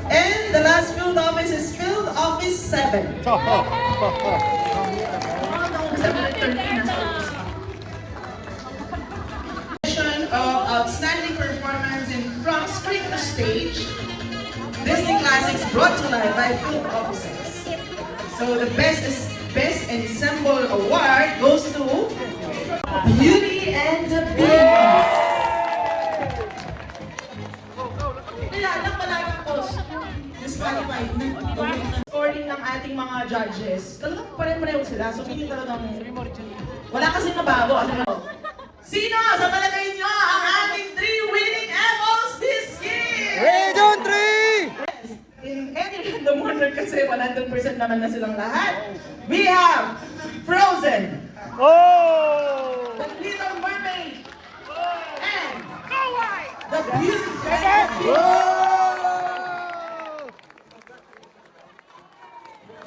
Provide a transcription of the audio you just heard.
And the last field office is Field Office 7. Of outstanding performance in From Screen to Stage, Disney Classics brought to life by Field Officers. So the Best Ensemble Award goes to Beauty and the Beast. Nilalang pala ng post. Disqualified na. Scoring ng ating mga judges. Talagang pare-pareho sila. So hindi talagang wala kasi nabago. Sino sa palagay nyo ang ating 3 winning apples this year? Region 3! Yes. In any random order kasi 100% naman na silang lahat. We have Frozen, Oh! The Little Mermaid, and The Beauty and the Beast.